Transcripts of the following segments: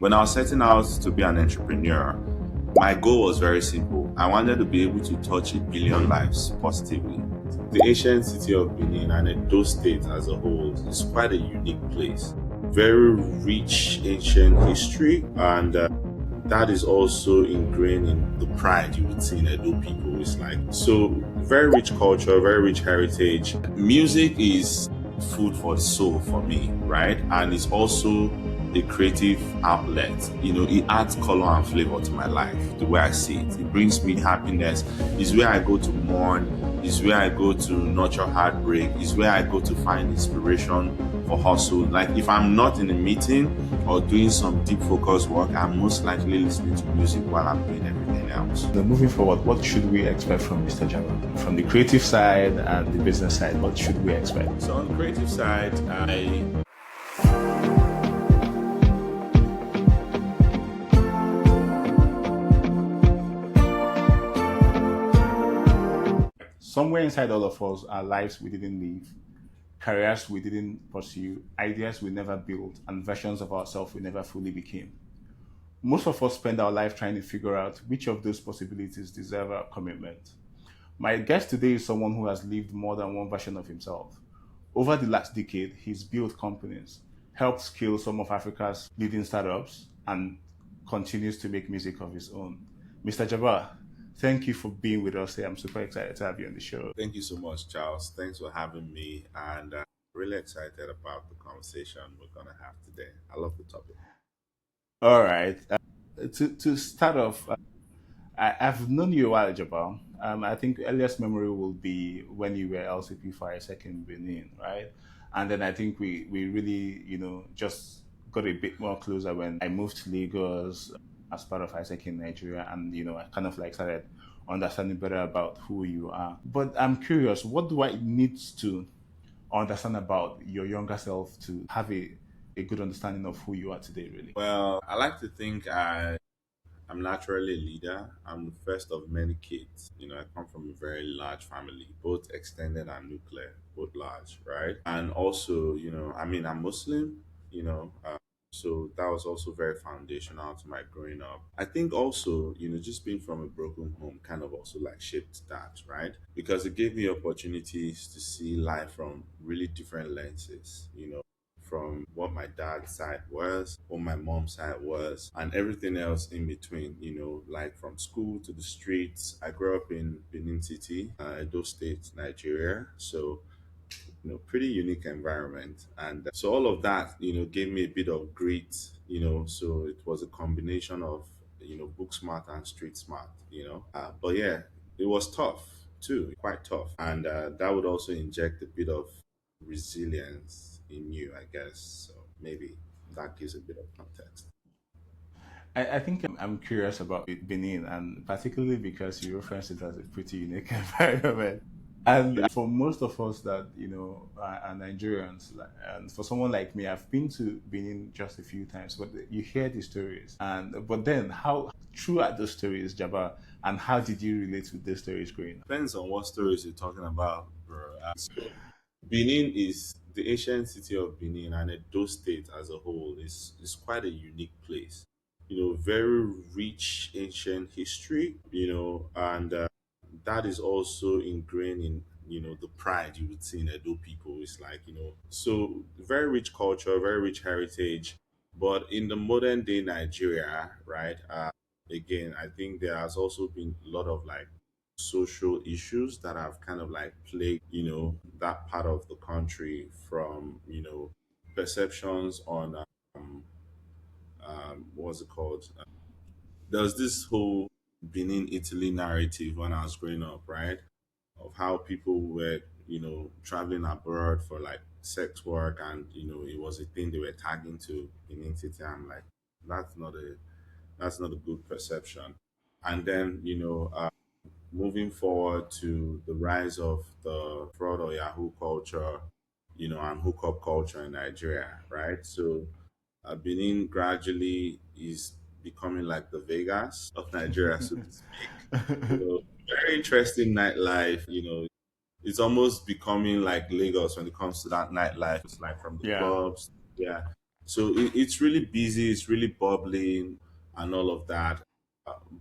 When I was setting out to be an entrepreneur, my goal was very simple. I wanted to be able to touch a billion lives positively. The ancient city of Benin and Edo State as a whole is quite a unique place. Very rich ancient history, and that is also ingrained in the pride you would see in Edo people. It's like so very rich culture, very rich heritage. Music is food for the soul for me, right? And it's also a creative outlet. It adds color and flavor to my life, the way I see it. It brings me happiness. It's where I go to mourn, it's where I go to nurture heartbreak, it's where I go to find inspiration for hustle. Like if I'm not in a meeting or doing some deep focus work, I'm most likely listening to music while I'm doing everything else. Then moving forward, what should we expect from Mr. JABBA? From the creative side and the business side, what should we expect? So on the creative side, Somewhere inside all of us are lives we didn't live, careers we didn't pursue, ideas we never built, and versions of ourselves we never fully became. Most of us spend our life trying to figure out which of those possibilities deserve our commitment. My guest today is someone who has lived more than one version of himself. Over the last decade, he's built companies, helped scale some of Africa's leading startups, and continues to make music of his own. Mr. Jabbar, thank you for being with us here. I'm super excited to have you on the show. thank you so much, Charles. Thanks for having me, and really excited about the conversation we're gonna have today. I love the topic. All right. To start off, I've known you a while, Jabal. I think earliest memory will be when you were LCP for a second Benin, right? And then I think we really, just got a bit more closer when I moved to Lagos as part of Isaac in Nigeria, and I kind of like started understanding better about who you are. But I'm curious, what do I need to understand about your younger self to have a good understanding of who you are today, really? Well, I like to think I'm naturally a leader. I'm the first of many kids. I come from a very large family, both extended and nuclear, both large, right? And also, I'm Muslim, so that was also very foundational to my growing up. I think also, just being from a broken home kind of also like shaped that, right? Because it gave me opportunities to see life from really different lenses, from what my dad's side was, what my mom's side was, and everything else in between, like from school to the streets. I grew up in Benin City, Edo State, Nigeria. So, pretty unique environment. And so all of that, gave me a bit of grit, so it was a combination of, book smart and street smart, but yeah, it was tough too, quite tough. And that would also inject a bit of resilience in you, I guess. So maybe that gives a bit of context. I think I'm curious about Benin, and particularly because you referenced it as a pretty unique environment. And for most of us that are Nigerians, and for someone like me, I've been to Benin just a few times, but you hear the stories, and but then how true are those stories, Jabba, and how did you relate with those stories growing up? Depends on what stories you're talking about, bro. So Benin is the ancient city of Benin and Edo State as a whole is quite a unique place. Very rich ancient history, and that is also ingrained in the pride you would see in Edo people. It's like so very rich culture, very rich heritage, but in the modern day Nigeria, right? Again, I think there has also been a lot of like social issues that have kind of like plagued that part of the country, from perceptions on what's it called, there was this whole Benin Italy narrative when I was growing up, right? Of how people were, traveling abroad for like sex work, and it was a thing they were tagging to Benin City. I'm like, that's not a that's not a good perception. And then, moving forward to the rise of the fraud or Yahoo culture, and hookup culture in Nigeria, right? So Benin gradually is becoming like the Vegas of Nigeria, so to speak. Very interesting nightlife. It's almost becoming like Lagos when it comes to that nightlife. It's like from the Yeah. clubs, yeah, So it's really busy, it's really bubbling, and all of that.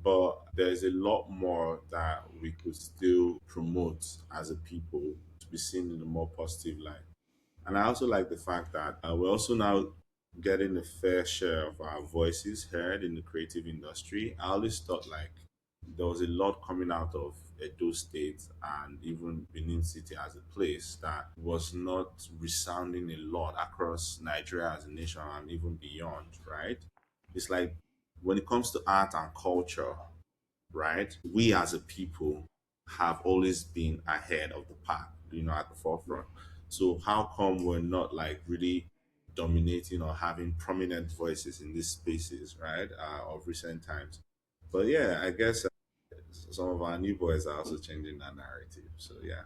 But there's a lot more that we could still promote as a people to be seen in a more positive light. And I also like the fact that we're also now getting a fair share of our voices heard in the creative industry. I always thought like there was a lot coming out of Edo State and even Benin City as a place that was not resounding a lot across Nigeria as a nation and even beyond, right? It's like when it comes to art and culture, right? We as a people have always been ahead of the pack, at the forefront. So how come we're not like really dominating or having prominent voices in these spaces, right? Of recent times. But yeah, I guess some of our new boys are also changing that narrative. So yeah,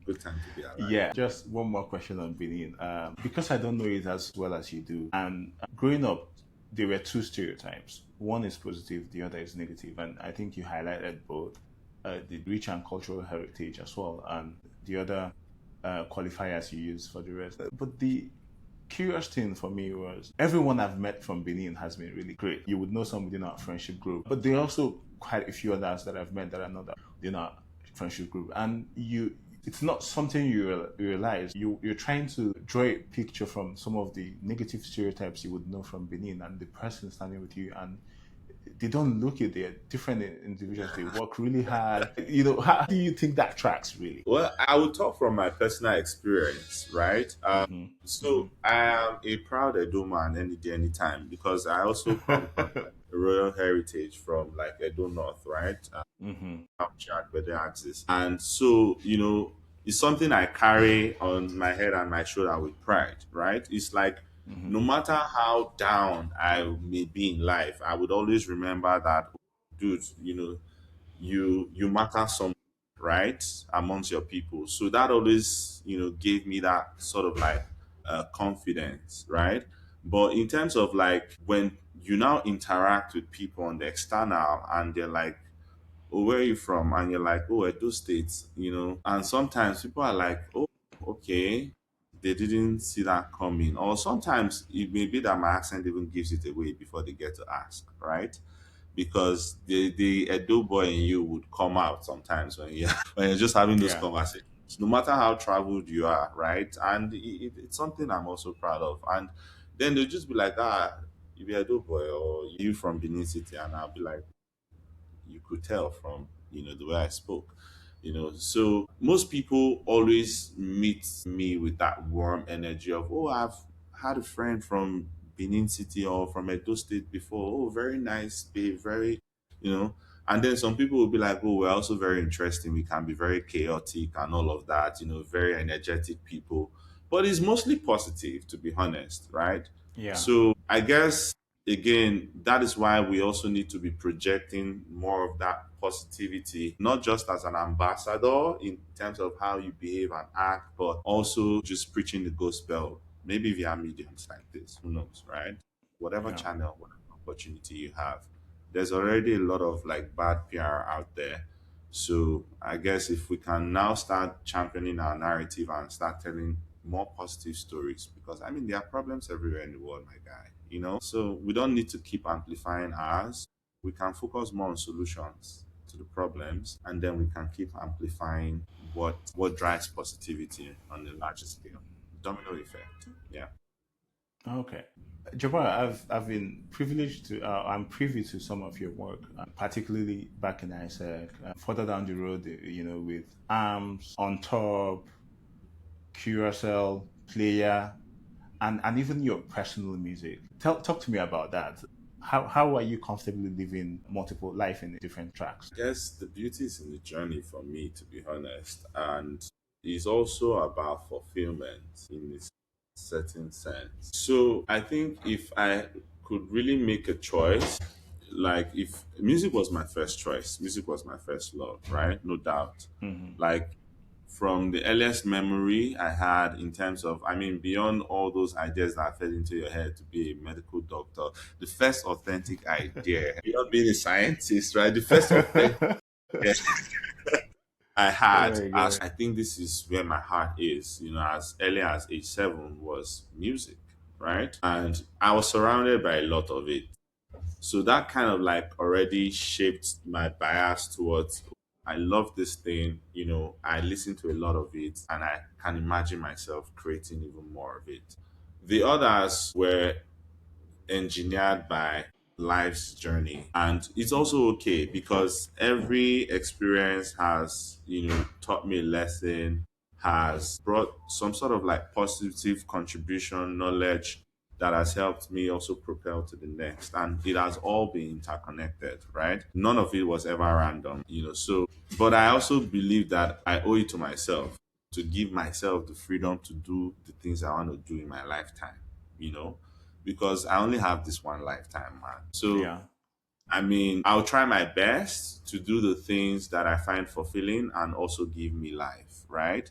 good time to be alive. Yeah, just one more question on Benin. Because I don't know it as well as you do, and growing up, there were two stereotypes. One is positive, the other is negative, and I think you highlighted both, the rich and cultural heritage as well, and the other qualifiers you use for the rest. But the curious thing for me was everyone I've met from Benin has been really great. You would know some within our friendship group, but there are also quite a few others that I've met that are not within our friendship group. And it's not something you realize. You're trying to draw a picture from some of the negative stereotypes you would know from Benin, and the person standing with you, and they don't look it. They're different individuals. They work really hard. How do you think that tracks really? Well, I will talk from my personal experience, right? Hmm. So I am a proud Edo man any day, anytime, because I also come from like a royal heritage from like Edo North, right? Hmm. Chad, where the artist. And so, it's something I carry on my head and my shoulder with pride, right? It's like Hmm. no matter how down I may be in life, I would always remember that, dude, you matter some, right, amongst your people. So that always gave me that sort of like confidence, right? But in terms of like when you now interact with people on the external and they're like, oh, where are you from? And you're like, oh, Edo States, and sometimes people are like, oh, okay, they didn't see that coming. Or sometimes it may be that my accent even gives it away before they get to ask, right? Because the Edo boy in you would come out sometimes when you when you're just having those Yeah. conversations. No matter how traveled you are, right? And it's something I'm also proud of. And then they'll just be like, you be Edo boy or you from Benin City, and I'll be like, you could tell from the way I spoke. So most people always meet me with that warm energy of, oh, I've had a friend from Benin City or from Edo State before. Oh, very nice, babe, very, you know. And then some people will be like, oh, we're also very interesting. We can be very chaotic and all of that, very energetic people. But it's mostly positive, to be honest, right? Yeah. So I guess again, that is why we also need to be projecting more of that positivity, not just as an ambassador in terms of how you behave and act, but also just preaching the gospel, maybe via mediums like this. Who knows, right? Whatever Yeah. channel, whatever opportunity you have, there's already a lot of like bad PR out there. So I guess if we can now start championing our narrative and start telling more positive stories, because I mean there are problems everywhere in the world, my guy. So we don't need to keep amplifying ours. We can focus more on solutions to the problems, and then we can keep amplifying what drives positivity on a larger scale. Domino effect. Yeah. Okay. Jabbar, I've been privileged to I'm privy to some of your work, particularly back in ISEC, further down the road, with Arms, On Top, QSL, Player, and even your personal music. Talk to me about that. How are you comfortably living multiple life in different tracks? Guess the beauty is in the journey for me, to be honest. And it's also about fulfillment in a certain sense. So I think if I could really make a choice, like if music was my first choice, music was my first love, right? No doubt. Hmm. Like from the earliest memory I had in terms of, I mean, beyond all those ideas that fell into your head to be a medical doctor, the first authentic idea, beyond being a scientist, right? The first authentic idea I Oh had, my as god. I think this is where my heart is, as early as age 7, was music, right? And I was surrounded by a lot of it. So that kind of like already shaped my bias towards I love this thing, I listen to a lot of it and I can imagine myself creating even more of it. The others were engineered by life's journey. And it's also okay because every experience has, taught me a lesson, has brought some sort of like positive contribution, knowledge that has helped me also propel to the next. And it has all been interconnected, right? None of it was ever random, So, but I also believe that I owe it to myself to give myself the freedom to do the things I want to do in my lifetime, you know because I only have this one lifetime, man. So, Yeah. I mean, I'll try my best to do the things that I find fulfilling and also give me life, right?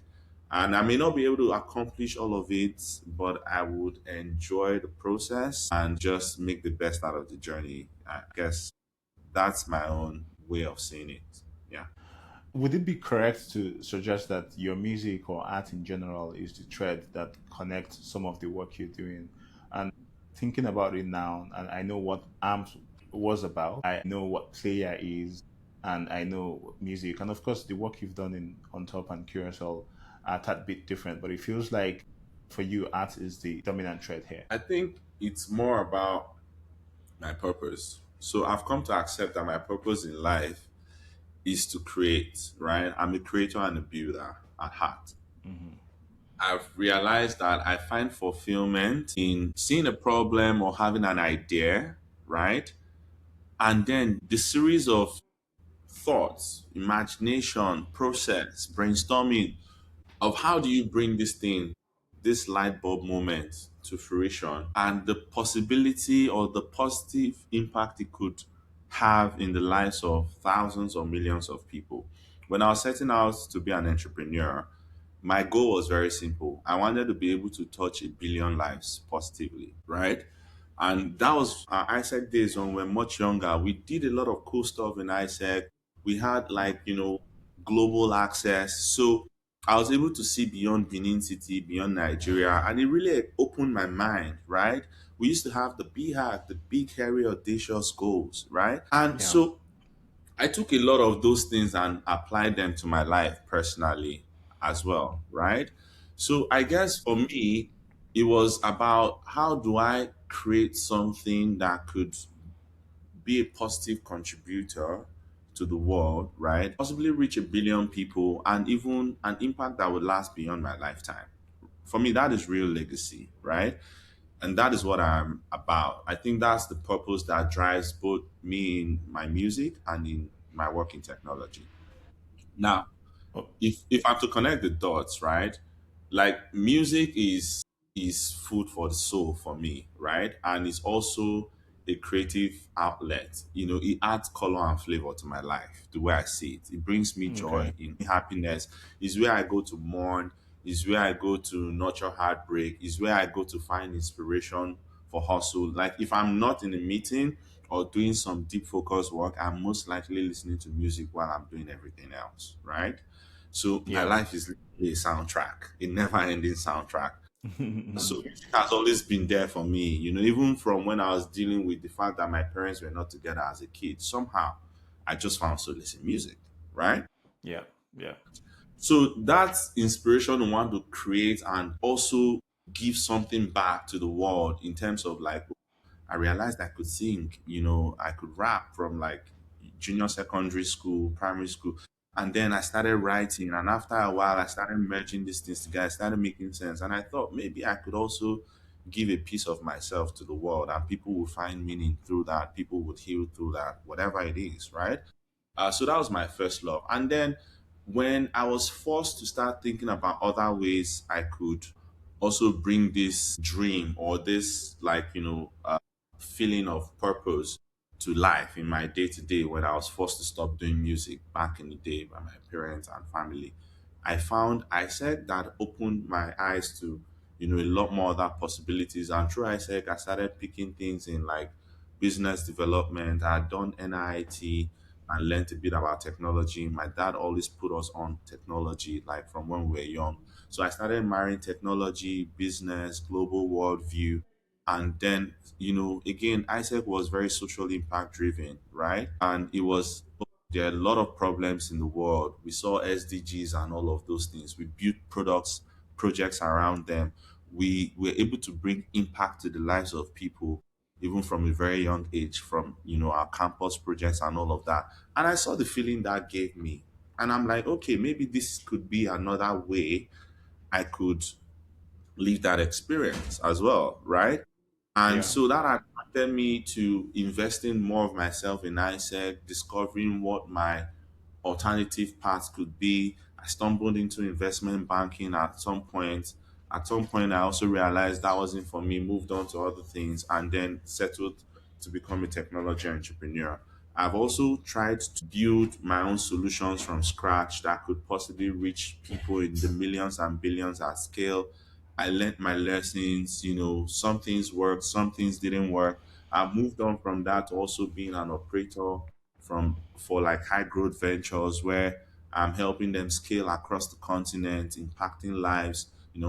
And I may not be able to accomplish all of it, but I would enjoy the process and just make the best out of the journey. I guess that's my own way of seeing it. Yeah. Would it be correct to suggest that your music or art in general is the thread that connects some of the work you're doing? And thinking about it now, and I know what AMP was about, I know what Player is, and I know music. And of course, the work you've done in On Top and QSL are a tad bit different, but it feels like for you, art is the dominant thread here. I think it's more about my purpose. So I've come to accept that my purpose in life is to create, right? I'm a creator and a builder at heart. Hmm. I've realized that I find fulfillment in seeing a problem or having an idea, right? And then the series of thoughts, imagination, process, brainstorming of how do you bring this thing, this light bulb moment to fruition and the possibility or the positive impact it could have in the lives of thousands or millions of people. When I was setting out to be an entrepreneur, my goal was very simple. I wanted to be able to touch 1 billion lives positively, right? And that was our ISEC days when we were much younger. We did a lot of cool stuff in ISEC. We had like, global access. So I was able to see beyond Benin City, beyond Nigeria, and it really opened my mind, right? We used to have the BHAC, the big, hairy, audacious goals, right? And Yeah. so I took a lot of those things and applied them to my life personally as well, right? So I guess for me, it was about how do I create something that could be a positive contributor to the world, right? Possibly reach 1 billion people and even an impact that would last beyond my lifetime. For me, that is real legacy, right? And that is what I'm about. I think that's the purpose that drives both me in my music and in my work in technology. Now, Oh, if I'm to connect the dots, right? Like music is food for the soul for me, right? And it's also a creative outlet. It adds color and flavor to my life, the way I see it. It brings me okay. joy, in happiness. Is where I go to mourn, is where I go to nurture heartbreak, is where I go to find inspiration for hustle. Like if I'm not in a meeting or doing some deep focus work, I'm most likely listening to music while I'm doing everything else, right? So my Yeah. life is literally a soundtrack, a never-ending soundtrack. So music has always been there for me, even from when I was dealing with the fact that my parents were not together as a kid. Somehow, I just found solace in music, right? Yeah. Yeah. So that's inspiration to want to create and also give something back to the world in terms of like I realized I could sing, I could rap from like junior secondary school, primary school. And then I started writing. And after a while, I started merging these things together. I started making sense. And I thought maybe I could also give a piece of myself to the world and people would find meaning through that. People would heal through that, whatever it is, right? So that was my first love. And then when I was forced to start thinking about other ways I could also bring this dream or this, like, feeling of purpose to life in my day to day when I was forced to stop doing music back in the day by my parents and family. I found ISEC that opened my eyes to, a lot more other possibilities. And through ISEC, I started picking things in like business development. I had done NIT and learned a bit about technology. My dad always put us on technology, like from when we were young. So I started marrying technology, business, global worldview, And then, again, ISEC was very social impact driven, right? And it was, there are a lot of problems in the world. We saw SDGs and all of those things. We built products, projects around them. We were able to bring impact to the lives of people, even from a very young age, from, our campus projects and all of that. And I saw the feeling that gave me. And I'm like, okay, maybe this could be another way I could live that experience as well, right? And Yeah. so that attracted me to investing more of myself in ISEC, discovering what my alternative paths could be. I stumbled into investment banking at some point. At some point, I also realized that wasn't for me, moved on to other things, and then settled to become a technology entrepreneur. I've also tried to build my own solutions from scratch that could possibly reach people in the millions and billions at scale. I learned my lessons, some things worked, some things didn't work. I moved on from that to also being an operator from for like high growth ventures where I'm helping them scale across the continent, impacting lives.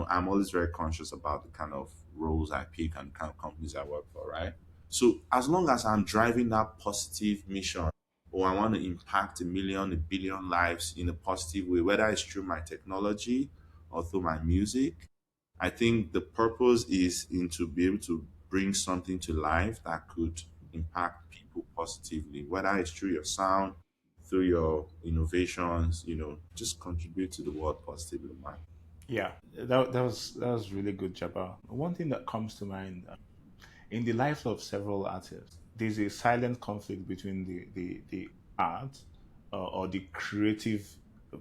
I'm always very conscious about the kind of roles I pick and the kind of companies I work for, right? So as long as I'm driving that positive mission, or I want to impact a million, a billion lives in a positive way, whether it's through my technology or through my music, I think the purpose is in to be able to bring something to life that could impact people positively, whether it's through your sound, through your innovations, just contribute to the world positively, man. Yeah, that was really good, Jabba. One thing that comes to mind in the lives of several artists, there's a silent conflict between the art or the creative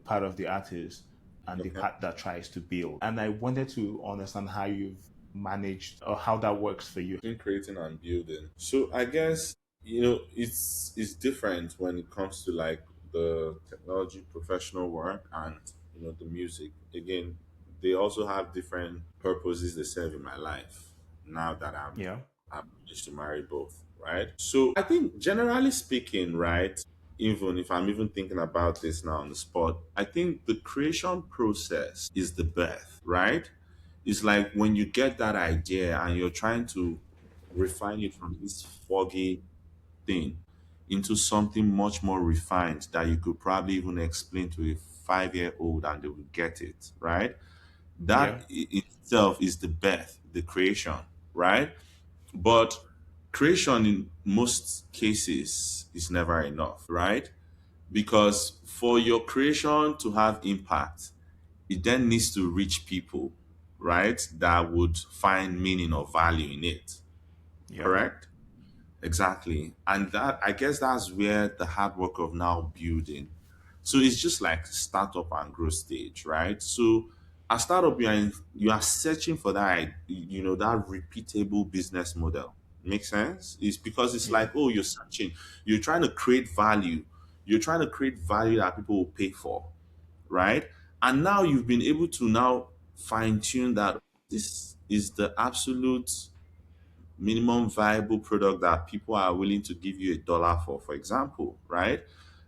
part of the artist and the Okay. part that tries to build. And I wanted to understand how you've managed or how that works for you. In creating and building. So I guess, it's different when it comes to like the technology professional work and the music. Again, they also have different purposes they serve in my life now that Yeah, I'm managed to marry both, right? So I think generally speaking, right, even if I'm even thinking about this now on the spot, I think the creation process is the best, right? It's like when you get that idea and you're trying to refine it from this foggy thing into something much more refined that you could probably even explain to a 5-year old and they will get it, right? yeah, That itself is the birth, the creation, right? But creation in most cases is never enough, right? Because for your creation to have impact, it then needs to reach people, right? That would find meaning or value in it. yeah, Correct? Exactly. And that, I guess that's where the hard work of now building. So it's just like startup and growth stage, right? So a startup, you are searching for that, that repeatable business model. Make sense? It's because it's yeah, like, oh, you're searching, you're trying to create value. You're trying to create value that people will pay for, right? And now you've been able to now fine tune that this is the absolute minimum viable product that people are willing to give you $1 for example, right?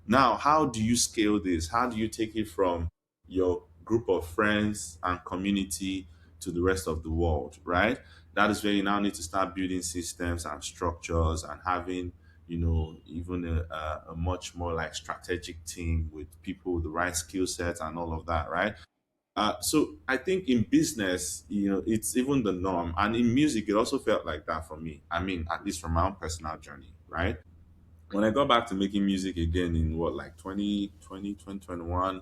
Now, how do you scale this? How do you take it from your group of friends and community to the rest of the world, right? That is where you now need to start building systems and structures and having, even a much more like strategic team with people with the right skill sets and all of that, right? So I think in business, it's even the norm. And in music, it also felt like that for me. I mean, at least from my own personal journey, right? When I got back to making music again in what, like 2020, 2021,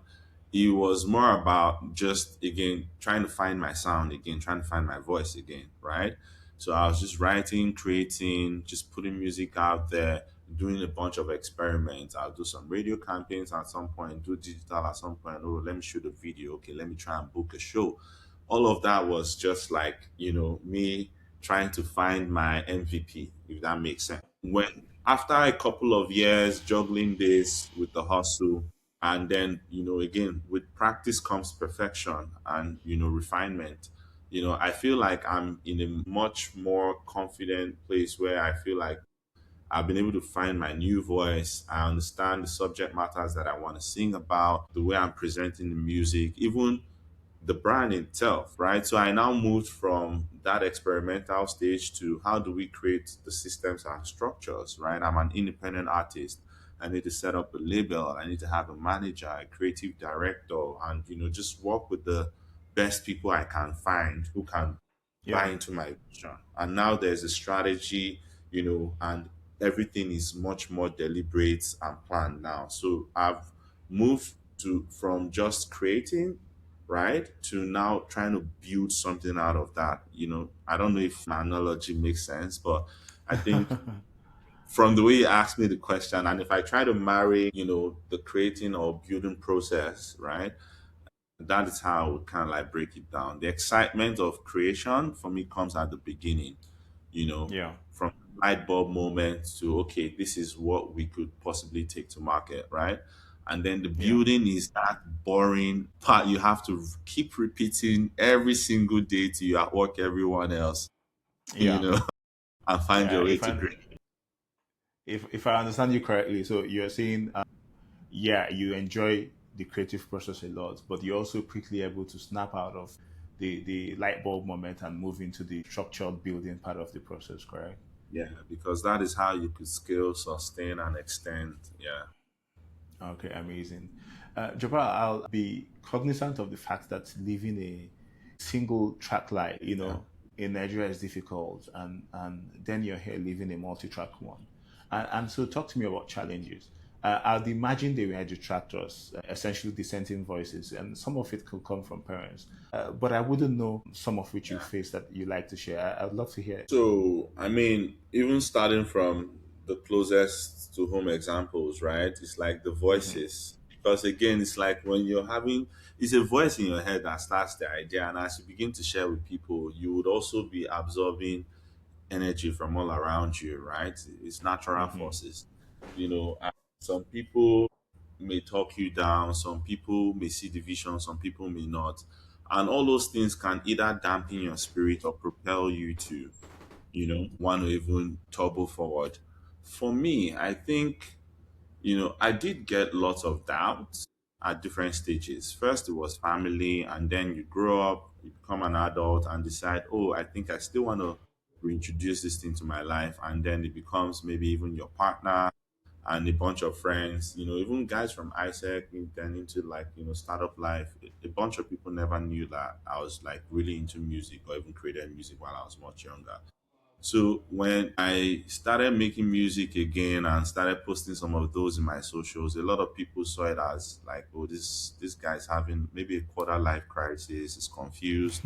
it was more about just, again, trying to find my sound again, trying to find my voice again, right? So I was just writing, creating, just putting music out there, doing a bunch of experiments. I'll do some radio campaigns at some point, do digital at some point. Oh, let me shoot a video. Okay, let me try and book a show. All of that was just like, me trying to find my MVP, if that makes sense. When after a couple of years juggling this with the hustle, and then again with practice comes perfection and refinement. I feel like I'm in a much more confident place where I feel like I've been able to find my new voice. I understand the subject matters that I want to sing about, the way I'm presenting the music, even the brand itself, right? So I now moved from that experimental stage to how do we create the systems and structures, right? I'm an independent artist. I need to set up a label. I need to have a manager, a creative director, and just work with the best people I can find who can buy Yeah. into my vision. And now there's a strategy, and everything is much more deliberate and planned now. So I've moved to from just creating, right, to now trying to build something out of that. I don't know if my analogy makes sense, but I think from the way you asked me the question, and if I try to marry, the creating or building process, right, that is how I would kind of like break it down. The excitement of creation for me comes at the beginning, Yeah. from light bulb moment to, okay, this is what we could possibly take to market, right? And then the Yeah. building is that boring part you have to keep repeating every single day to you outwork everyone else, you Yeah. know, and find Yeah. your way to great. If I understand you correctly, so you're saying, yeah, you enjoy the creative process a lot, but you're also quickly able to snap out of the light bulb moment and move into the structured building part of the process, correct? Yeah, because that is how you could scale, sustain, and extend. Yeah. Okay, amazing. Jabra, I'll be cognizant of the fact that living a single track life, Yeah. in Nigeria is difficult, and then you're here living a multi-track one. And so talk to me about challenges. I'd imagine they were detractors, essentially dissenting voices, and some of it could come from parents. But I wouldn't know some of which you Yeah. face that you like to share. I'd love to hear. So, I mean, even starting from the closest to home examples, right? It's like the Hmm. voices. Because again, it's like when you're having, it's a voice in your head that starts the idea. And as you begin to share with people, you would also be absorbing energy from all around you, right? It's natural Hmm. forces. Some people may talk you down, some people may see the vision, some people may not. And all those things can either dampen your spirit or propel you to want to even turbo forward. For me, I think, I did get lots of doubts at different stages. First, it was family, and then you grow up, you become an adult, and decide, oh, I think I still want to reintroduce this thing to my life. And then it becomes maybe even your partner and a bunch of friends, even guys from ISEC, then into like, startup life. A bunch of people never knew that I was like really into music or even created music while I was much younger. So when I started making music again and started posting some of those in my socials, a lot of people saw it as like, oh, this guy's having maybe a quarter life crisis, is confused,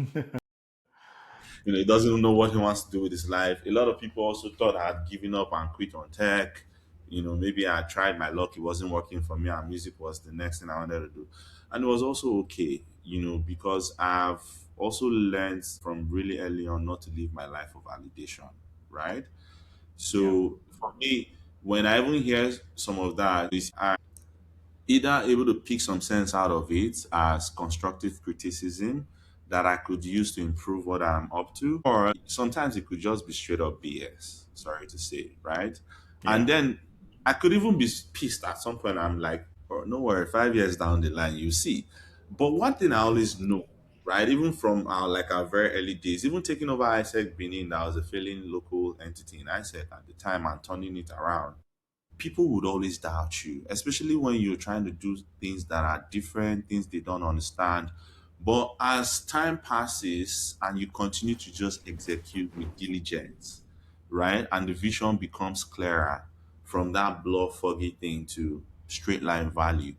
he doesn't even know what he wants to do with his life. A lot of people also thought I had given up and quit on tech. Maybe I tried my luck, it wasn't working for me, and music was the next thing I wanted to do. And it was also okay, because I've also learned from really early on not to live my life for validation, right? Yeah. So for me, when I even hear some of that, is I either able to pick some sense out of it as constructive criticism that I could use to improve what I'm up to, or sometimes it could just be straight up BS, sorry to say, right? And Yeah. then I could even be pissed at some point. I'm like, oh, no worry, 5 years down the line, you see. But one thing I always know, right, even from our very early days, even taking over ISEC Benin, that was a failing local entity in ISEC at the time and turning it around, people would always doubt you, especially when you're trying to do things that are different, things they don't understand. But as time passes and you continue to just execute with diligence, right? And the vision becomes clearer from that blur foggy thing to straight line value.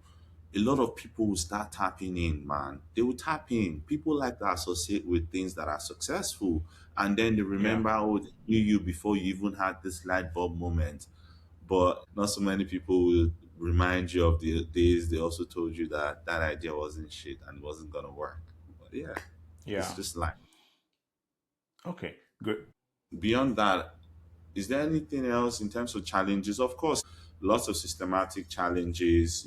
A lot of people will start tapping in, man. They will tap in. People like to associate with things that are successful. And then they Yeah. remember, oh, they knew you before you even had this light bulb moment, but not so many people will remind you of the days they also told you that that idea wasn't shit and wasn't gonna work. But yeah, it's Yeah. just like Okay. Good. beyond that. Is there anything else in terms of challenges? Of course, lots of systematic challenges.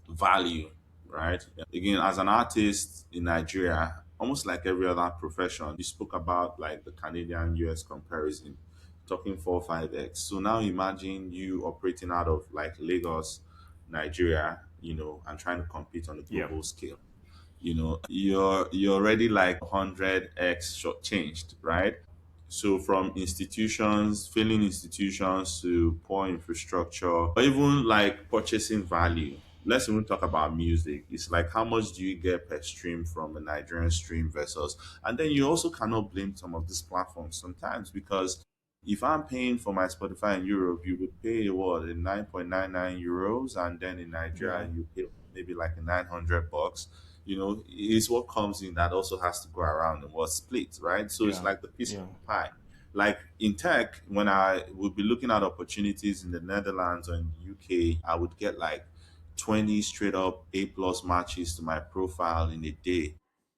Value, right? Again, as an artist in Nigeria, almost like every other profession, you spoke about like the Canadian US comparison, talking 4 5x. So now imagine you operating out of like Lagos, Nigeria, and trying to compete on a Yeah. global scale. you're already like 100x short changed, right? So from institutions, failing institutions to poor infrastructure, or even like purchasing value. Let's even talk about music. It's like how much do you get per stream from a Nigerian stream versus, and then you also cannot blame some of these platforms sometimes because if I'm paying for my Spotify in Europe, you would pay what, 9.99 euros, and then in Yeah. Nigeria you pay maybe like a 900 bucks. It's what comes in that also has to go around and what's split, right? So it's Yeah. like the piece of Yeah. the pie. Like in tech, when I would be looking at opportunities in the Netherlands or in the UK, I would get like 20 straight up A plus matches to my profile in a day.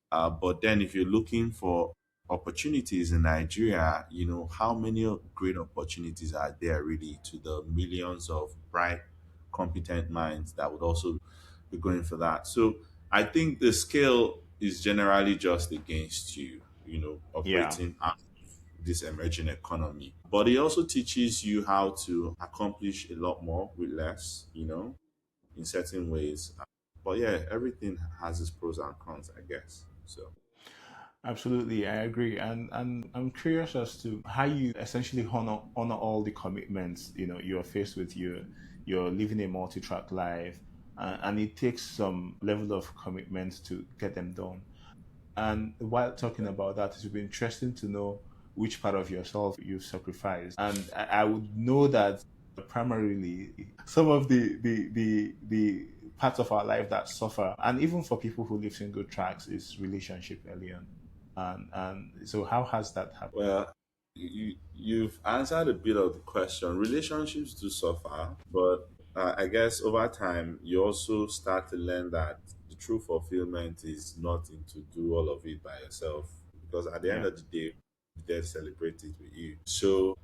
But then if you're looking for opportunities in Nigeria, how many great opportunities are there really to the millions of bright, competent minds that would also be going for that? So I think the scale is generally just against you, Yeah. operating at this emerging economy. But it also teaches you how to accomplish a lot more with less, in certain ways. But yeah, everything has its pros and cons, I guess. So. Absolutely, I agree, and I'm curious as to how you essentially honor all the commitments you're faced with. You're living a multi-track life, and it takes some level of commitment to get them done. And while talking about that, it would be interesting to know which part of yourself you've sacrificed. And I would know that primarily some of the parts of our life that suffer, and even for people who live single tracks, is relationship early on. And so how has that happened? Well, you've answered a bit of the question. Relationships do suffer, but I guess over time you also start to learn that the true fulfillment is not in to do all of it by yourself, because at the end Yeah. of the day, they celebrate it with you. So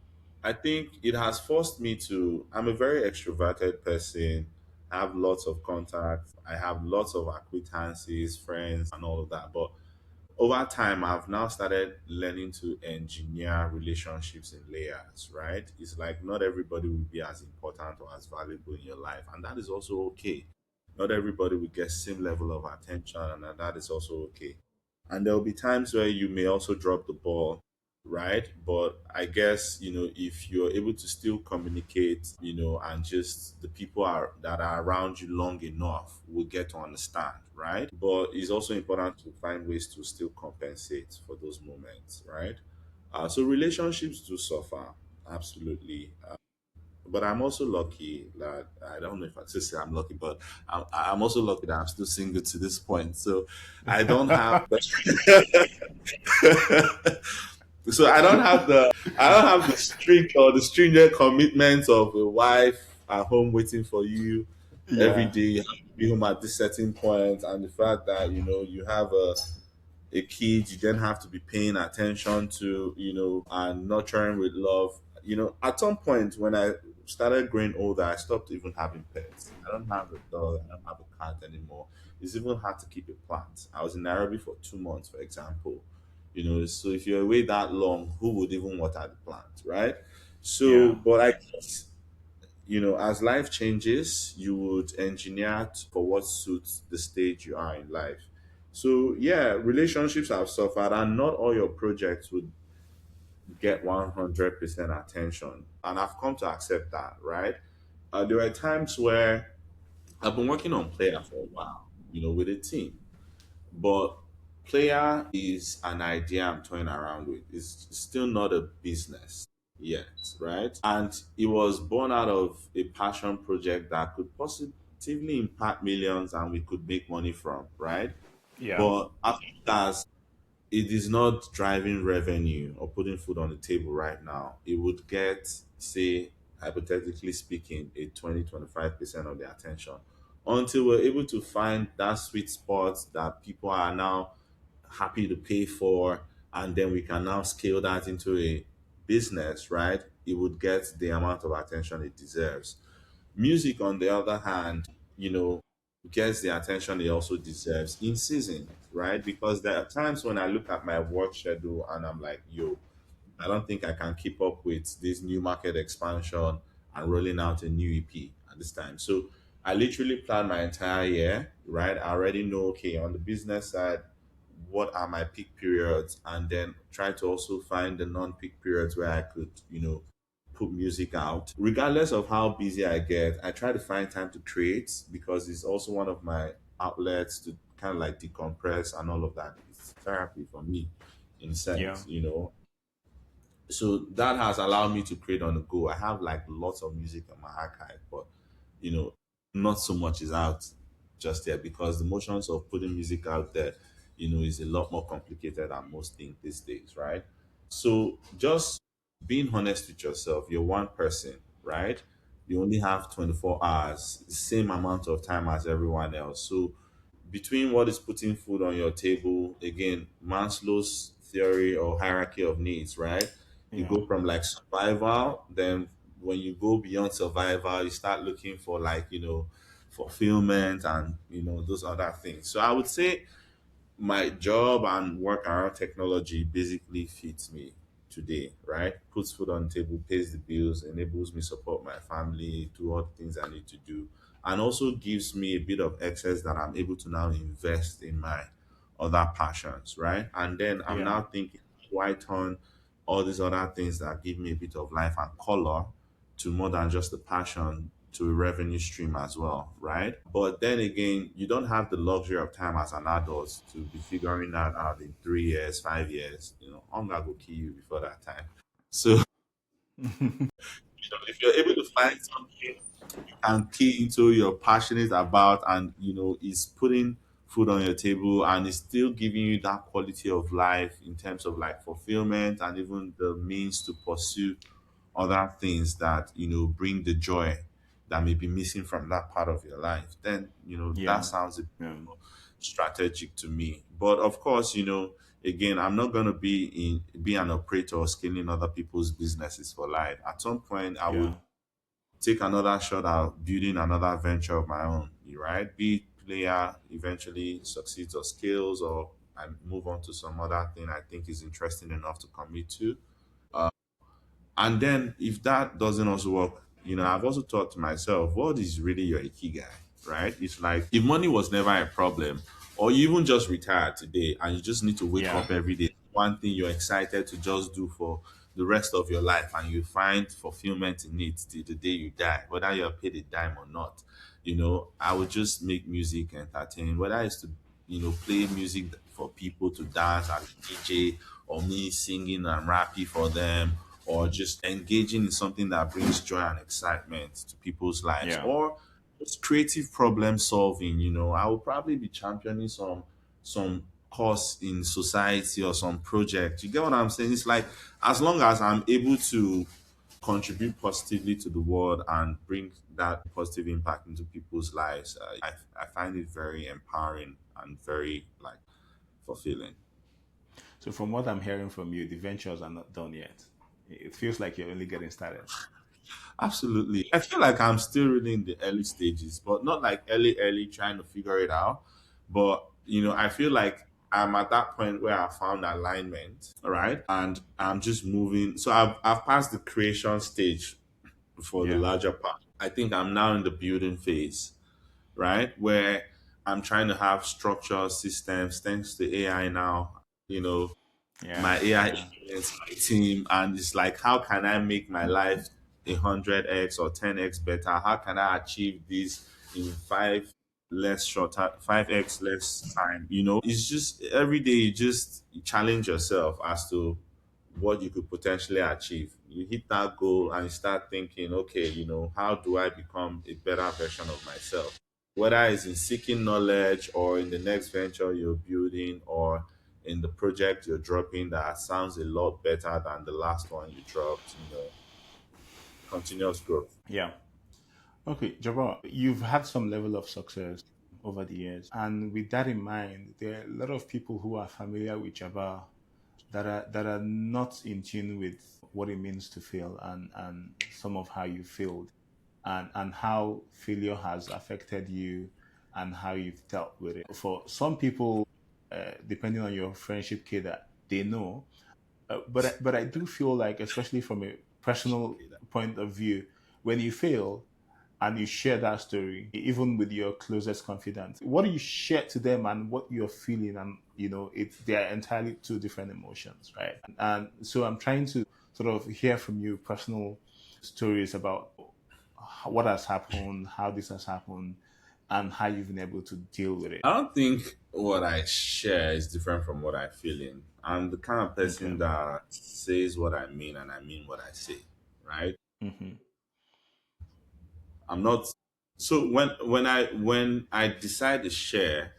I think it has forced me to. I'm a very extroverted person. I have lots of contacts. I have lots of acquaintances, friends, and all of that. But over time I've now started learning to engineer relationships in layers, right? It's like not everybody will be as important or as valuable in your life, and that is also okay. Not everybody will get same level of attention, and that is also okay. And there will be times where you may also drop the ball, right? But I guess, if you're able to still communicate, and just the people that are around you long enough will get to understand, right? But it's also important to find ways to still compensate for those moments, right? So relationships do suffer, absolutely. But I'm also lucky that I don't know if I should say I'm lucky, but I'm also lucky that I'm still single to this point. So I don't have so I don't have the strict or the stringent commitments of a wife at home waiting for you every Yeah. day. You have to be home at this certain point, and the fact that you have a kid you then have to be paying attention to, and nurturing with love. At some point when I started growing older, I stopped even having pets. I don't have a dog, I don't have a cat anymore. It's even hard to keep a plant. I was in Nairobi for 2 months, for example. So if you're away that long, who would even water the plant, right? So, Yeah. but I guess, as life changes, you would engineer for what suits the stage you are in life. So, yeah, relationships have suffered, and not all your projects would get 100% attention. And I've come to accept that, right? There are times where I've been working on Player for a while, with a team. But Player is an idea I'm toying around with. It's still not a business yet, right? And it was born out of a passion project that could positively impact millions and we could make money from, right? Yeah. But as long as it is not driving revenue or putting food on the table right now, it would get, say, hypothetically speaking, a 20-25% of the attention until we're able to find that sweet spot that people are now happy to pay for, and then we can now scale that into a business, right? It would get the amount of attention it deserves. Music, on the other hand, gets the attention it also deserves in season, right? Because there are times when I look at my work schedule and I'm like, yo, I don't think I can keep up with this new market expansion and rolling out a new EP at this time. So I literally plan my entire year, right? I already know, okay, on the business side, what are my peak periods, and then try to also find the non-peak periods where I could, put music out. Regardless of how busy I get, I try to find time to create because it's also one of my outlets to kind of like decompress and all of that. It's therapy for me in a Yeah. sense. So that has allowed me to create on the go. I have like lots of music in my archive, but you know, not so much is out just yet because the motions of putting music out there, is a lot more complicated than most things these days, right? So just being honest with yourself, you're one person, right? You only have 24 hours, the same amount of time as everyone else. So between what is putting food on your table, again, Maslow's theory or hierarchy of needs, right? You Yeah. go from like survival, then when you go beyond survival, you start looking for like, fulfillment and, those other things. So I would say my job and work around technology basically fits me today, right? Puts food on the table, pays the bills, enables me support my family, do all the things I need to do, and also gives me a bit of excess that I'm able to now invest in my other passions, right? And then I'm Yeah. now thinking, why turn all these other things that give me a bit of life and color to more than just a passion to a revenue stream as well, right? But then again, you don't have the luxury of time as an adult to be figuring that out in 3 years, 5 years. Hunger will kill you before that time. So, if you're able to find something and key into you're passionate about and is putting food on your table and is still giving you that quality of life in terms of like fulfillment and even the means to pursue other things that bring the joy that may be missing from that part of your life, then that Yeah. sounds a bit Yeah. more strategic to me. But of course, again, I'm not going to be an operator or scaling other people's businesses for life. At some point I would Yeah. take another shot at building another venture of my own, right? Be it player eventually succeeds or scales, or I move on to some other thing I think is interesting enough to commit to. And then if that doesn't also work, I've also thought to myself, what is really your ikigai, right? It's like if money was never a problem, or you even just retired today and you just need to wake Yeah. up every day, one thing you're excited to just do for the rest of your life, and you find fulfillment in it till the day you die, whether you're paid a dime or not. I would just make music entertain, whether it's to, play music for people to dance as a DJ, or me singing and rapping for them, or just engaging in something that brings joy and excitement to people's lives, Yeah. or just creative problem solving. I will probably be championing some cause in society or some project. You get what I'm saying? It's like as long as I'm able to contribute positively to the world and bring that positive impact into people's lives, I find it very empowering and very like fulfilling. So from what I'm hearing from you, the ventures are not done yet. It feels like you're only getting started. Absolutely. I feel like I'm still really in the early stages, but not like early trying to figure it out. But, I feel like I'm at that point where I found alignment, all right? And I'm just moving. So I've passed the creation stage for the Yeah. larger part. I think I'm now in the building phase, right? Where I'm trying to have structure systems thanks to AI now. You know, Yeah. my AI Yeah. influence my team, and it's like, how can I make my life 100x or 10x better? How can I achieve this in 5x less time? It's just every day you just challenge yourself as to what you could potentially achieve. You hit that goal and you start thinking, okay, how do I become a better version of myself? Whether it's in seeking knowledge or in the next venture you're building or in the project you're dropping that sounds a lot better than the last one you dropped, continuous growth. Yeah. Okay, Jabba, you've had some level of success over the years. And with that in mind, there are a lot of people who are familiar with Jabba that are not in tune with what it means to fail and some of how you failed and how failure has affected you and how you've dealt with it. For some people, depending on your friendship kid, that they know. But I do feel like, especially from a personal point of view, when you fail, and you share that story, even with your closest confidant, what do you share to them and what you're feeling? And, they're entirely two different emotions, right? And so I'm trying to sort of hear from you personal stories about what has happened, how this has happened, and how you've been able to deal with it. I don't think what I share is different from what I feel in. I'm the kind of Okay. person that says what I mean and I mean what I say, right? Hmm. I'm not. So when I decide to share,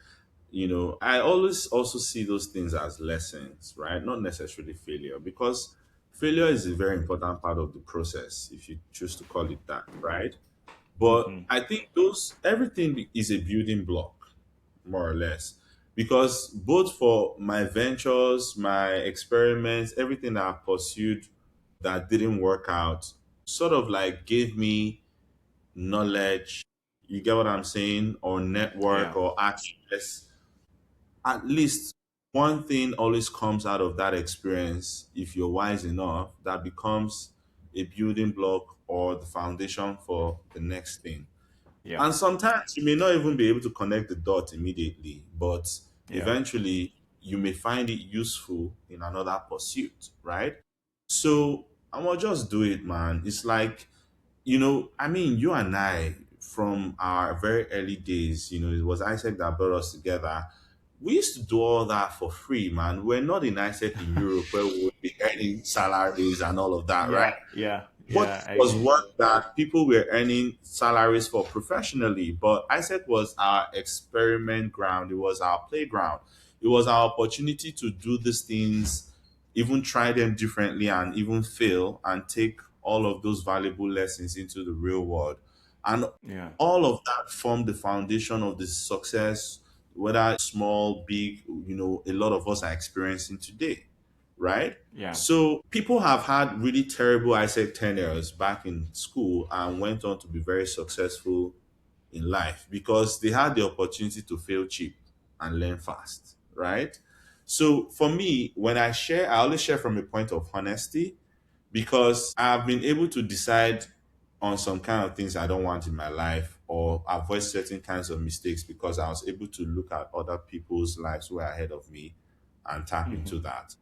I always also see those things as lessons, right? Not necessarily failure, because failure is a very important part of the process, if you choose to call it that, right? But Hmm. I think those everything is a building block, more or less, because both for my ventures, my experiments, everything I've pursued that didn't work out, sort of like gave me knowledge. You get what I'm saying? Or network Yeah. or access. At least one thing always comes out of that experience, if you're wise enough, that becomes a building block or the foundation for the next thing. Yeah. And sometimes you may not even be able to connect the dot immediately, but Yeah. eventually you may find it useful in another pursuit, right? So I'm gonna just do it, man. It's like, I mean, you and I, from our very early days, it was Isaac that brought us together. We used to do all that for free, man. We're not in Isaac in Europe where we would be earning salaries and all of that, right? Yeah. Yeah. But Yeah. this I was agree. work that people were earning salaries for professionally. But Isaac was our experiment ground. It was our playground. It was our opportunity to do these things, even try them differently and even fail and take all of those valuable lessons into the real world. And Yeah. all of that formed the foundation of the success, whether small, big, a lot of us are experiencing today, right? Yeah. So people have had really terrible Isaac tenures back in school and went on to be very successful in life because they had the opportunity to fail cheap and learn fast, right? So for me, when I share, I always share from a point of honesty because I've been able to decide on some kind of things I don't want in my life or avoid certain kinds of mistakes because I was able to look at other people's lives who are ahead of me and tap Hmm. into that.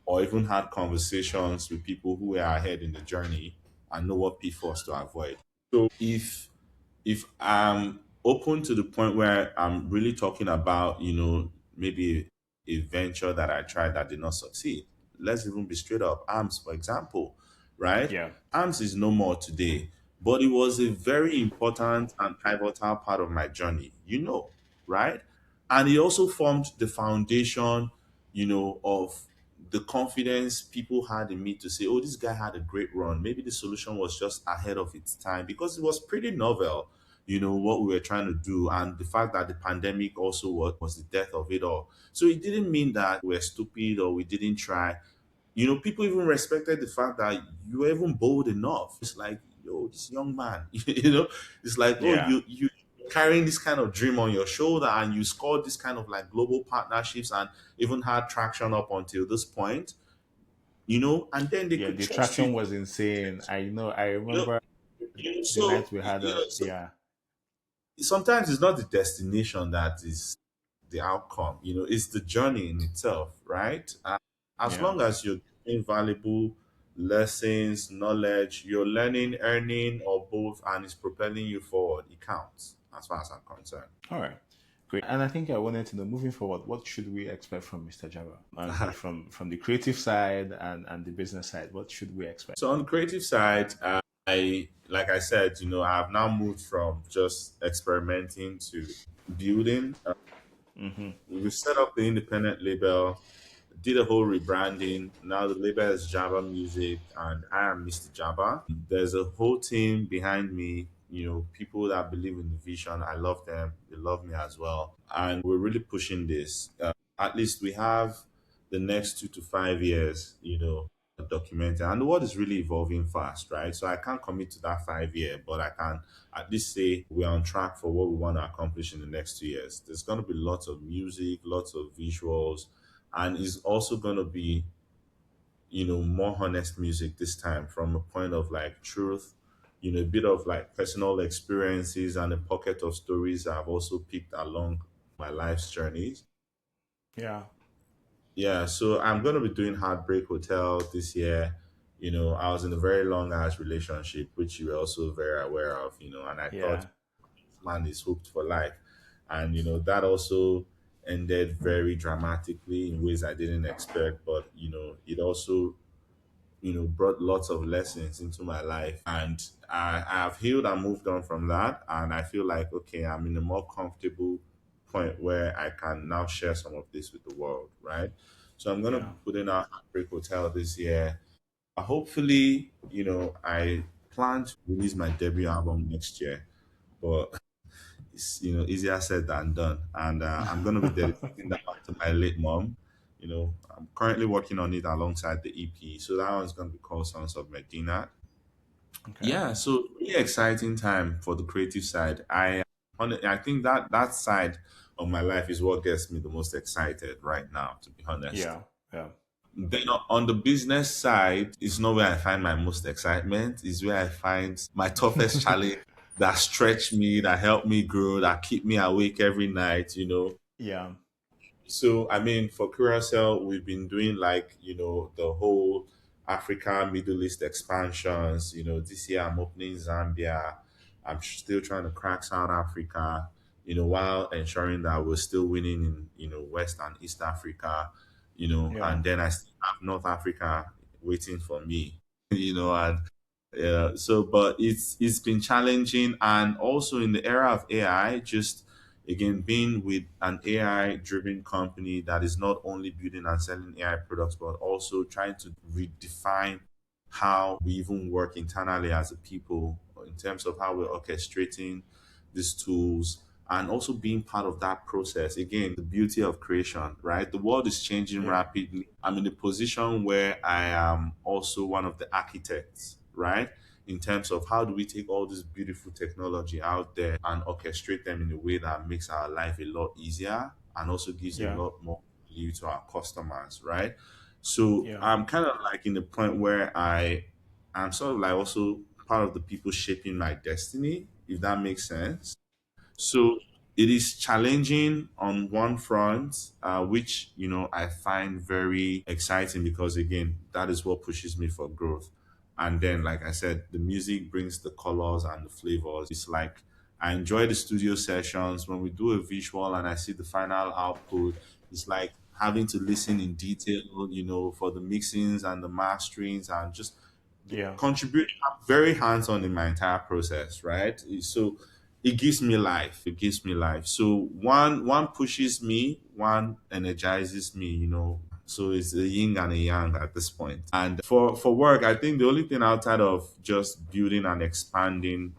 Or even had conversations with people who were ahead in the journey and know what pitfalls to avoid. If if I'm open to the point where I'm really talking about, maybe a venture that I tried that did not succeed. Let's even be straight up. ARMS, for example, right? Yeah. ARMS is no more today, but it was a very important and pivotal part of my journey, right? And it also formed the foundation, of the confidence people had in me to say, oh, this guy had a great run. Maybe the solution was just ahead of its time because it was pretty novel, what we were trying to do. And the fact that the pandemic also was the death of it all. So it didn't mean that we're stupid or we didn't try. People even respected the fact that you were even bold enough. It's like, yo, this young man, it's like, oh, Yeah. you carrying this kind of dream on your shoulder and you scored this kind of like global partnerships and even had traction up until this point, and then they Yeah. could The trust you. traction was insane. I know. I You know, remember the so night we had so yeah. sometimes it's not the destination that is the outcome. It's the journey in itself, right? As Yeah. long as you're getting valuable lessons, knowledge, you're learning, earning, or both, and it's propelling you forward, it counts as far as I'm concerned. All right. Great. And I think I wanted to know, moving forward, what should we expect from Mr. Jabba? And from the creative side and the business side, what should we expect? So on the creative side, like I said, I have now moved from just experimenting to building. Hmm. We set up the independent label, did a whole rebranding. Now the label is Jabba Music, and I am Mr. Jabba. There's a whole team behind me. People that believe in the vision. I love them. They love me as well, and we're really pushing this. At least we have the next 2 to 5 years. Documented, and the world is really evolving fast, right? So I can't commit to that 5 year, but I can at least say we're on track for what we want to accomplish in the next 2 years. There's going to be lots of music, lots of visuals, and it's also going to be more honest music this time from a point of like truth, a bit of like personal experiences and a pocket of stories I've also picked along my life's journeys. Yeah. Yeah, so I'm gonna be doing Heartbreak Hotel this year. I was in a very long ass relationship, which you were also very aware of, and I thought Yeah. this man is hooked for life. And that also ended very dramatically in ways I didn't expect, but it also brought lots of lessons into my life, and I have healed and moved on from that, and I feel like, okay, I'm in a more comfortable point where I can now share some of this with the world, right? So I'm going to Yeah. be putting out Heartbreak Hotel this year. Hopefully, I plan to release my debut album next year, but it's easier said than done. And I'm going to be dedicating that one to my late mom. I'm currently working on it alongside the EP, so that one's going to be called Sons of Medina. Okay. Yeah, so really exciting time for the creative side. I think that side of my life is what gets me the most excited right now, to be honest. Yeah. Yeah. Then on the business side, it's not where I find my most excitement. It's where I find my toughest challenge, that stretch me, that help me grow, that keep me awake every night. Yeah. So, I mean, for Curacao, we've been doing like, the whole Africa, Middle East expansions. This year I'm opening Zambia. I'm still trying to crack South Africa, while ensuring that we're still winning in, West and East Africa, Yeah. and then I still have North Africa waiting for me, and yeah, so but it's been challenging, and also in the era of AI, just again being with an AI driven company that is not only building and selling AI products, but also trying to redefine how we even work internally as a people in terms of how we're orchestrating these tools, and also being part of that process. Again, the beauty of creation, right? The world is changing Yeah. rapidly. I'm in a position where I am also one of the architects, right? In terms of how do we take all this beautiful technology out there and orchestrate them in a way that makes our life a lot easier and also gives a Yeah. lot more value to our customers, right? So Yeah. I'm kind of like in the point where I'm sort of like also part of the people shaping my destiny, if that makes sense. So it is challenging on one front, which I find very exciting, because again, that is what pushes me for growth. And then, like I said, the music brings the colors and the flavors. It's like I enjoy the studio sessions when we do a visual and I see the final output. It's like having to listen in detail, for the mixings and the masterings, and just Yeah. contribute. I'm very hands-on in my entire process, right? So it gives me life. It gives me life. So one pushes me, one energizes me, so it's a yin and a yang at this point. And for work, I think the only thing outside of just building and expanding,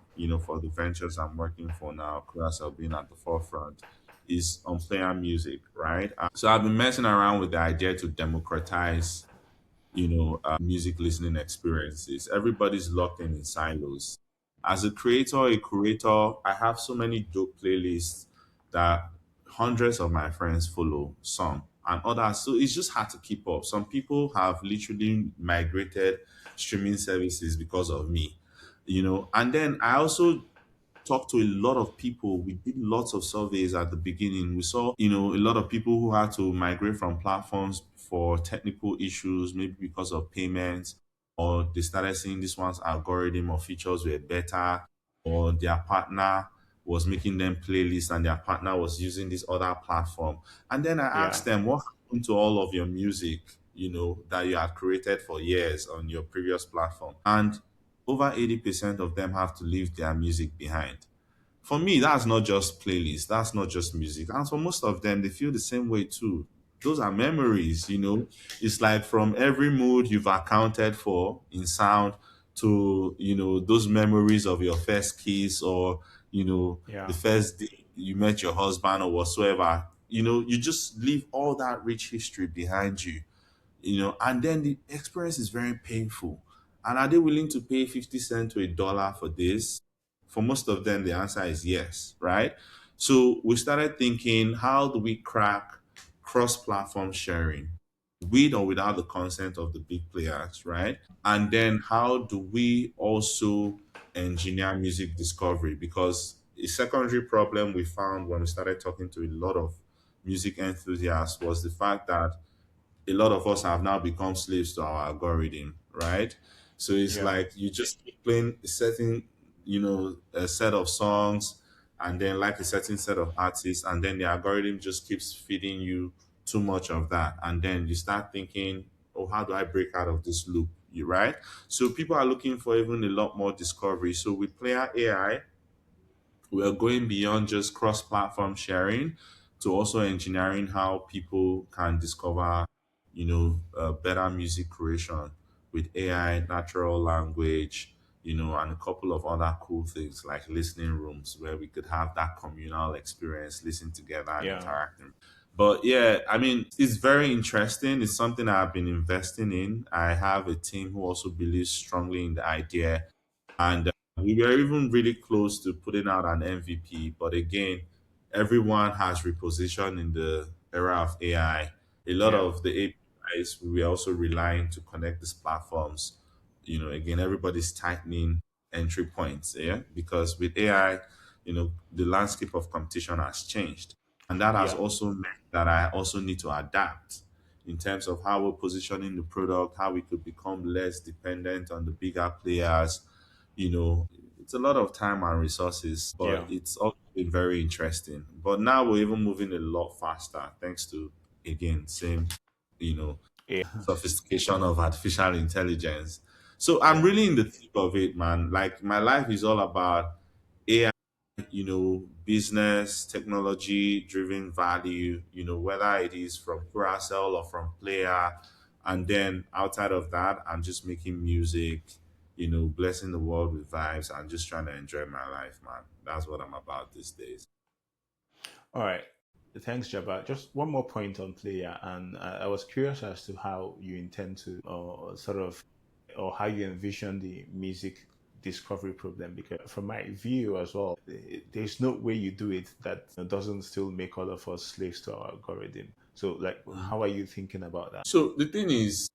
for the ventures I'm working for now, Curacao being at the forefront, is on player music, right? So I've been messing around with the idea to democratize music listening experiences. Everybody's locked in silos. As a curator, I have so many dope playlists that hundreds of my friends follow, some and others. So it's just hard to keep up. Some people have literally migrated streaming services because of me, and then I also talked to a lot of people. We did lots of surveys at the beginning. We saw, a lot of people who had to migrate from platforms for technical issues, maybe because of payments, or they started seeing this one's algorithm or features were better, or their partner was making them playlists and their partner was using this other platform. And then I asked Yeah. them, what happened to all of your music, that you had created for years on your previous platform? And over 80% of them have to leave their music behind. For me, that's not just playlist, that's not just music. And for most of them, they feel the same way too. Those are memories. It's like from every mood you've accounted for in sound to, those memories of your first kiss, or, the Yeah. first day you met your husband or whatsoever. You just leave all that rich history behind you, and then the experience is very painful. And are they willing to pay 50 cents to a dollar for this? For most of them, the answer is yes, right? So we started thinking, how do we crack cross platform sharing with or without the consent of the big players, right? And then how do we also engineer music discovery, because a secondary problem we found when we started talking to a lot of music enthusiasts was the fact that a lot of us have now become slaves to our algorithm, right? So it's Yeah. like you just keep playing a certain, a set of songs, and then like a certain set of artists, and then the algorithm just keeps feeding you too much of that, and then you start thinking, oh, how do I break out of this loop? You right? So people are looking for even a lot more discovery. So with player AI, we're going beyond just cross-platform sharing to also engineering how people can discover, better music creation with AI, natural language, and a couple of other cool things like listening rooms where we could have that communal experience, listen together and Yeah. interacting. But yeah, I mean, it's very interesting. It's something I've been investing in. I have a team who also believes strongly in the idea, and we were even really close to putting out an MVP. But again, everyone has repositioned in the era of AI. A lot Yeah. of the APIs we were also relying to connect these platforms. Again, everybody's tightening entry points, yeah, because with AI, the landscape of competition has changed, and that has Yeah. also meant that I also need to adapt in terms of how we're positioning the product, how we could become less dependent on the bigger players. It's a lot of time and resources, but Yeah. it's also been very interesting. But now we're even moving a lot faster thanks to, again, same, you know, Yeah. sophistication of artificial intelligence. So I'm Yeah. really in the thick of it, man. Like my life is all about AI, business, technology driven value, whether it is from Curacell or from Player. And then outside of that, I'm just making music, blessing the world with vibes and just trying to enjoy my life, man. That's what I'm about these days. All right. Thanks, Jabba. Just one more point on player, and I was curious as to how you intend to, sort of, or how you envision the music discovery problem. Because from my view as well, there's no way you do it that doesn't still make all of us slaves to our algorithm. So, like, how are you thinking about that? So the thing is,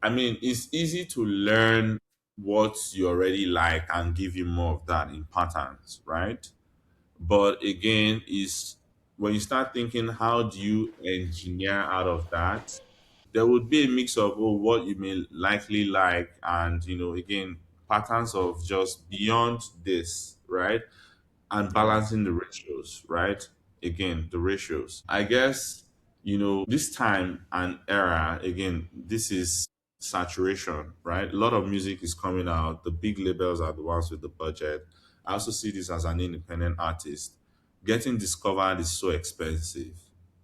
I mean, it's easy to learn what you already like and give you more of that in patterns, right? But again, is when you start thinking, how do you engineer out of that? There would be a mix of what you may likely like, and again, patterns of just beyond this, right? And Yeah. balancing the ratios, right? Again, the ratios. I guess, this time and era, again, this is saturation, right? A lot of music is coming out. The big labels are the ones with the budget. I also see this as an independent artist. Getting discovered is so expensive,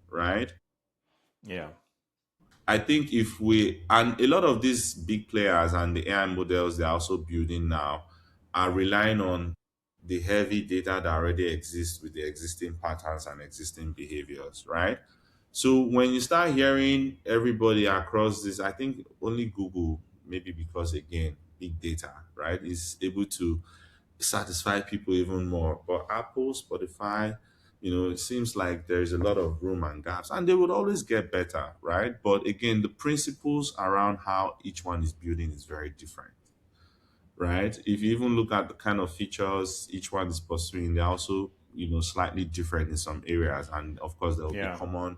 right? Yeah. I think if we, and a lot of these big players and the AI models they're also building now are relying on the heavy data that already exists with the existing patterns and existing behaviors, right? So when you start hearing everybody across this, I think only Google, maybe because again, big data, right, is able to satisfy people even more. But Apple, Spotify, it seems like there's a lot of room and gaps, and they would always get better, right? But again, the principles around how each one is building is very different, right? If you even look at the kind of features each one is pursuing, they're also, slightly different in some areas. And of course, there will be Yeah. common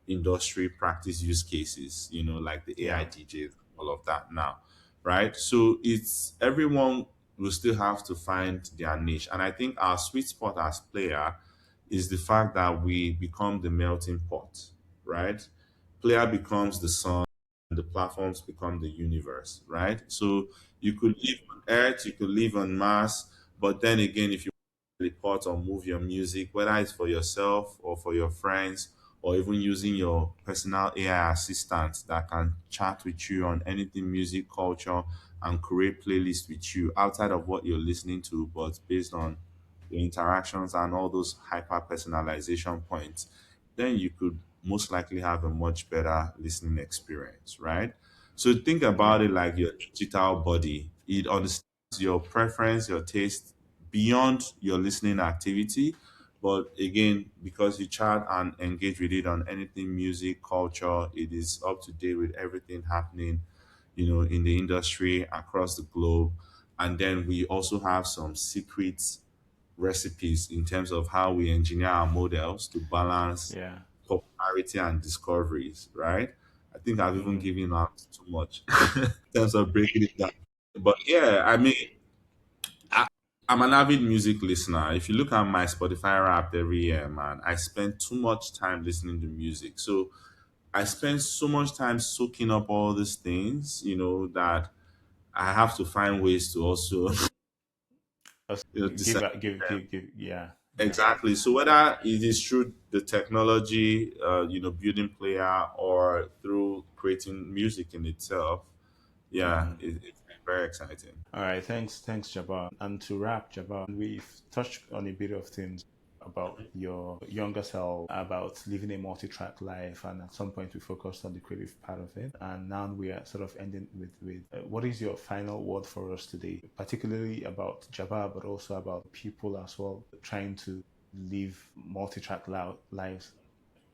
industry practice use cases, like the AI Yeah. DJs, all of that now, right? So it's everyone will still have to find their niche. And I think our sweet spot as player is the fact that we become the melting pot, right? Player becomes the sun, and the platforms become the universe, right? So you could live on Earth, you could live on Mars, but then again, if you report or move your music, whether it's for yourself or for your friends, or even using your personal AI assistant that can chat with you on anything music, culture, and create playlists with you outside of what you're listening to, but based on your interactions and all those hyper personalization points, then you could most likely have a much better listening experience, right? So think about Yeah. it like your digital body. It understands your preference, your taste beyond your listening activity. But again, because you chat and engage with it on anything music, culture, it is up to date with everything happening, in the industry across the globe. And then we also have some secret recipes in terms of how we engineer our models to balance Yeah. popularity and discoveries, right? I think I've even Mm-hmm. given out too much in terms of breaking it down. But yeah, I mean, I, I'm an avid music listener. If you look at my Spotify Wrapped every year, man, I spend too much time listening to music. So I spend so much time soaking up all these things, that I have to find ways to also, Just give, disseminate give, them. give, give. Yeah. Yeah. Exactly. So whether it is through the technology, building player, or through creating music in itself, yeah, Mm-hmm. it's been very exciting. All right, thanks, Jabbar. And to wrap, Jabbar, we've touched on a bit of things about your younger self, about living a multi-track life, and at some point we focused on the creative part of it. And now we are sort of ending with what is your final word for us today, particularly about Jabbar, but also about people as well trying to live multi-track lives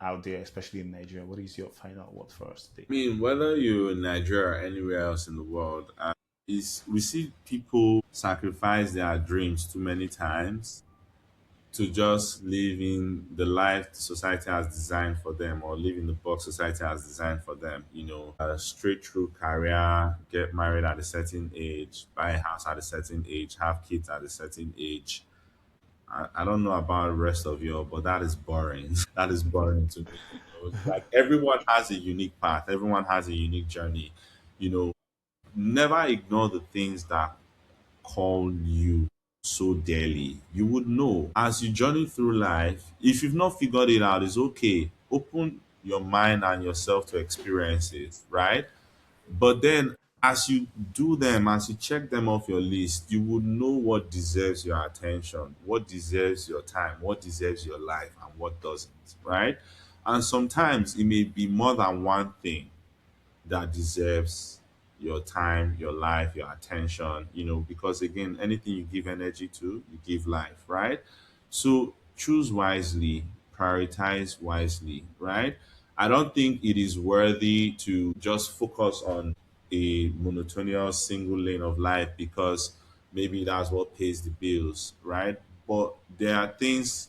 out there, especially in Nigeria. What is your final word for us today? I mean, whether you're in Nigeria or anywhere else in the world, is we see people sacrifice their dreams too many times to just live in the life society has designed for them, or live in the box society has designed for them. A straight through career, get married at a certain age, buy a house at a certain age, have kids at a certain age. I don't know about the rest of you, but that is boring. That is boring to me. Like everyone has a unique path, everyone has a unique journey. You know, never ignore the things that call you so dearly. You would know as you journey through life. If you've not figured it out, it's okay. Open your mind and yourself to experience it, right? But then as you do them, as you check them off your list, you would know what deserves your attention, what deserves your time, what deserves your life, and what doesn't, right? And sometimes it may be more than one thing that deserves your time, your life, your attention, because again, anything you give energy to, you give life, right? So choose wisely, prioritize wisely, right? I don't think it is worthy to just focus on a monotonous single lane of life because maybe that's what pays the bills, right? But there are things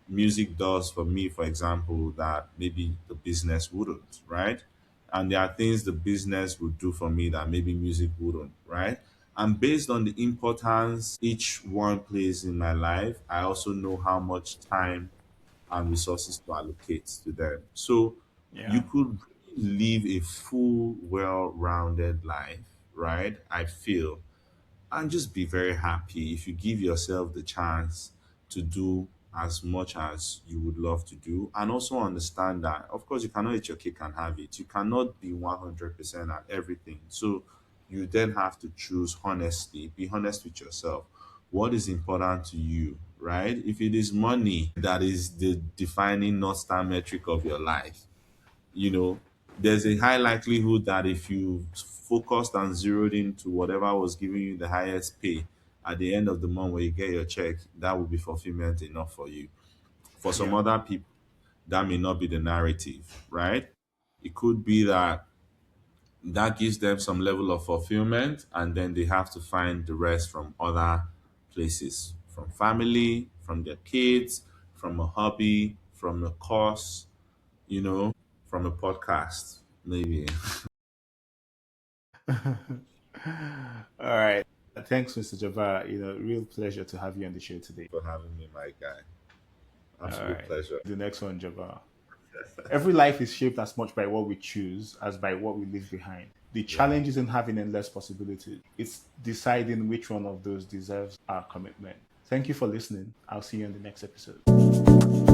music does for me, for example, that maybe the business wouldn't, right? And there are things the business would do for me that maybe music wouldn't, right? And based on the importance each one plays in my life, I also know how much time and resources to allocate to them. So you Yeah. could live a full, well rounded life, right? I feel, and just be very happy if you give yourself the chance to do as much as you would love to do, and also understand that of course you cannot eat your cake and have it. You cannot be 100% at everything, so you then have to choose honestly. Be honest with yourself. What is important to you, right? If it is money that is the defining north star metric of your life, you know, there's a high likelihood that if you focused and zeroed into whatever was giving you the highest pay at the end of the month when you get your check, that will be fulfillment enough for you. For some Yeah. other people, that may not be the narrative, right? It could be that that gives them some level of fulfillment, and then they have to find the rest from other places, from family, from their kids, from a hobby, from a course, from a podcast, maybe. All right. Thanks, Mr. Jabbar. Real pleasure to have you on the show today. For having me, my guy. All Absolute right. pleasure. The next one, Jabbar. Every life is shaped as much by what we choose as by what we leave behind. The Yeah. challenge isn't having endless possibilities, it's deciding which one of those deserves our commitment. Thank you for listening. I'll see you in the next episode.